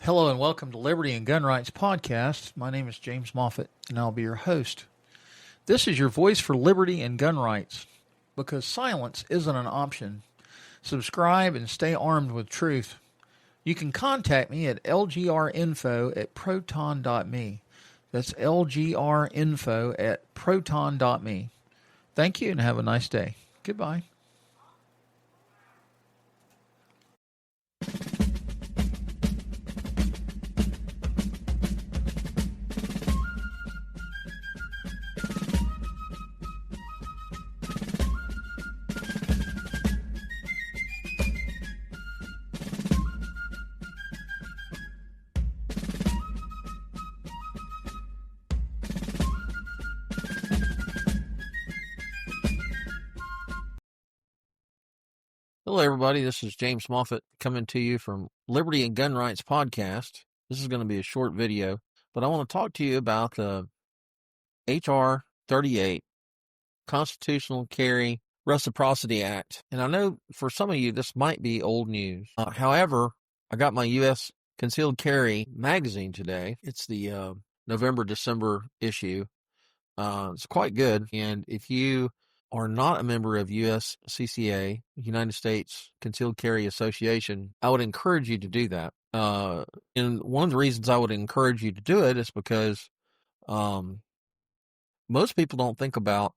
Hello and welcome to Liberty and Gun Rights Podcast. My name is James Moffitt, and I'll be your host. This is your voice for liberty and gun rights, because silence isn't an option. Subscribe and stay armed with truth. You can contact me at lgrinfo@proton.me. That's lgrinfo@proton.me. Thank you and have a nice day. Goodbye. Hello, everybody. This is James Moffitt coming to you from Liberty and Gun Rights Podcast. This is going to be a short video, but I want to talk to you about the H.R. 38, Constitutional Carry Reciprocity Act. And I know for some of you, this might be old news. However, I got my U.S. Concealed Carry magazine today. It's the November-December issue. It's quite good. And if you are not a member of USCCA, United States Concealed Carry Association, I would encourage you to do that. And one of the reasons I would encourage you to do it is because most people don't think about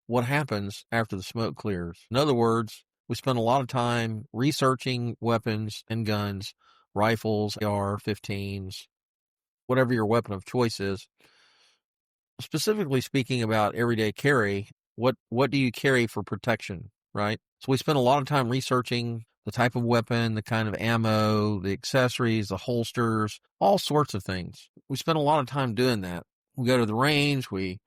what happens after the smoke clears. In other words, we spend a lot of time researching weapons and guns, rifles, AR-15s, whatever your weapon of choice is. Specifically speaking about everyday carry, what do you carry for protection, right? So we spend a lot of time researching the type of weapon, the kind of ammo, the accessories, the holsters, all sorts of things. We spend a lot of time doing that. We go to the range, we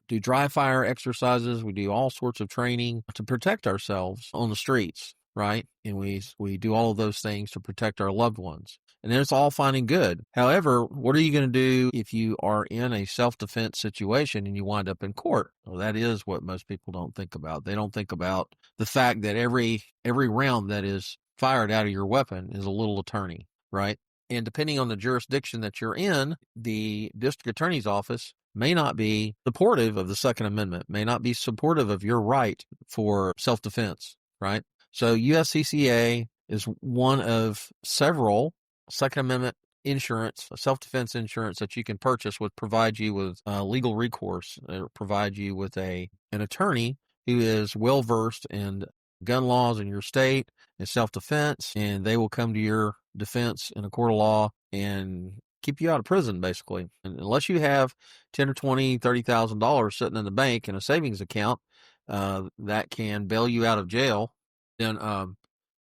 do dry fire exercises, we do all sorts of training to protect ourselves on the streets, right? And we do all of those things to protect our loved ones. And then it's all fine and good. However, what are you going to do if you are in a self-defense situation and you wind up in court? Well, that is what most people don't think about. They don't think about the fact that every round that is fired out of your weapon is a little attorney, right? And depending on the jurisdiction that you're in, the district attorney's office may not be supportive of the Second Amendment, may not be supportive of your right for self-defense, right? So USCCA is one of several Second Amendment insurance, self-defense insurance that you can purchase would provide you with legal recourse, provide you with an attorney who is well-versed in gun laws in your state and self-defense, and they will come to your defense in a court of law and keep you out of prison, basically. And unless you have $10,000 or $20,000, $30,000 sitting in the bank in a savings account that can bail you out of jail, then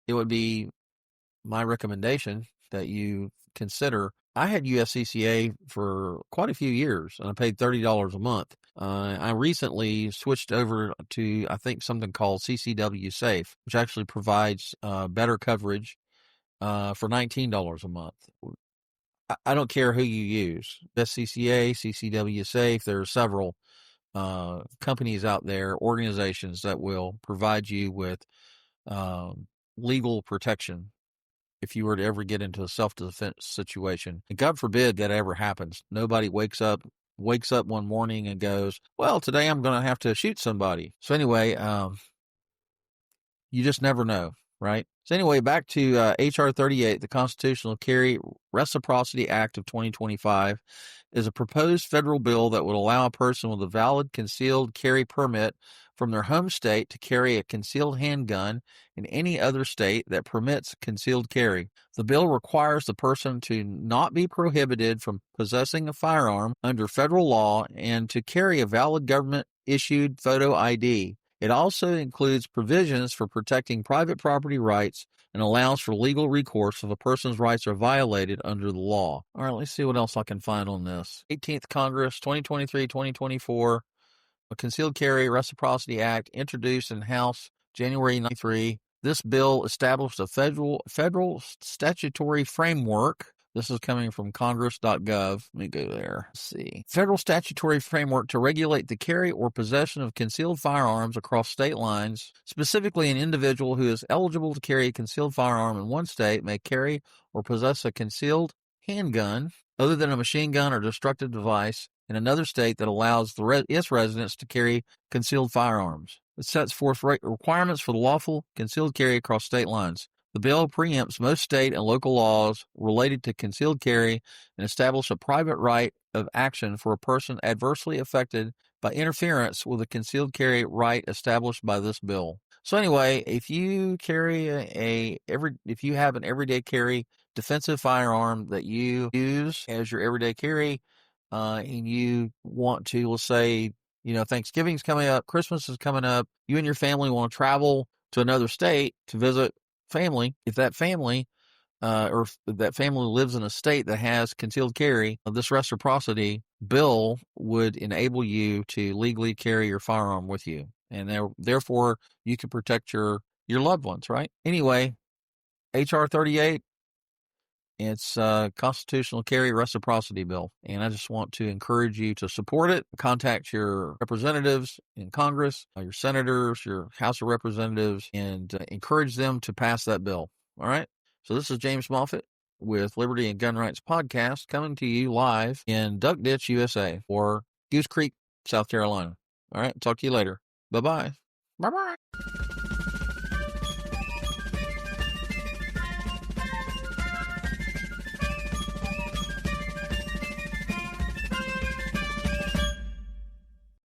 it would be my recommendation that you consider. I had USCCA for quite a few years, and I paid $30 a month. I recently switched over to, I think, something called CCW Safe, which actually provides better coverage for $19 a month. I don't care who you use, USCCA, CCW Safe. There are several companies out there, organizations that will provide you with legal protection if you were to ever get into a self-defense situation. And God forbid that ever happens. Nobody wakes up one morning and goes, well, today I'm going to have to shoot somebody. So anyway, you just never know, right? So anyway, back to H.R. 38, the Constitutional Carry Reciprocity Act of 2025, is a proposed federal bill that would allow a person with a valid concealed carry permit from their home state to carry a concealed handgun in any other state that permits concealed carry. The bill requires the person to not be prohibited from possessing a firearm under federal law and to carry a valid government-issued photo ID. It also includes provisions for protecting private property rights and allows for legal recourse if a person's rights are violated under the law. All right, let's see what else I can find on this. 18th Congress, 2023-2024. A Concealed Carry Reciprocity Act introduced in House January 93. This bill established a federal statutory framework. This is coming from congress.gov. Let me go there. Let's see. Federal statutory framework to regulate the carry or possession of concealed firearms across state lines. Specifically, an individual who is eligible to carry a concealed firearm in one state may carry or possess a concealed handgun other than a machine gun or destructive device in another state that allows its residents to carry concealed firearms. It sets forth requirements for the lawful concealed carry across state lines. The bill preempts most state and local laws related to concealed carry and establishes a private right of action for a person adversely affected by interference with a concealed carry right established by this bill. So anyway, if you carry if you have an everyday carry defensive firearm that you use as your everyday carry, and you want to, let's say, Thanksgiving's coming up, Christmas is coming up, you and your family want to travel to another state to visit family. If that family or if that family lives in a state that has concealed carry, this reciprocity bill would enable you to legally carry your firearm with you, and therefore you can protect your loved ones, right? Anyway, HR 38, it's Constitutional Carry Reciprocity Bill, and I just want to encourage you to support it. Contact your representatives in Congress, your senators, your House of Representatives, and encourage them to pass that bill. All right? So this is James Moffitt with Liberty and Gun Rights Podcast, coming to you live in Duck Ditch, USA, or Goose Creek, South Carolina. All right? Talk to you later. Bye-bye. Bye-bye.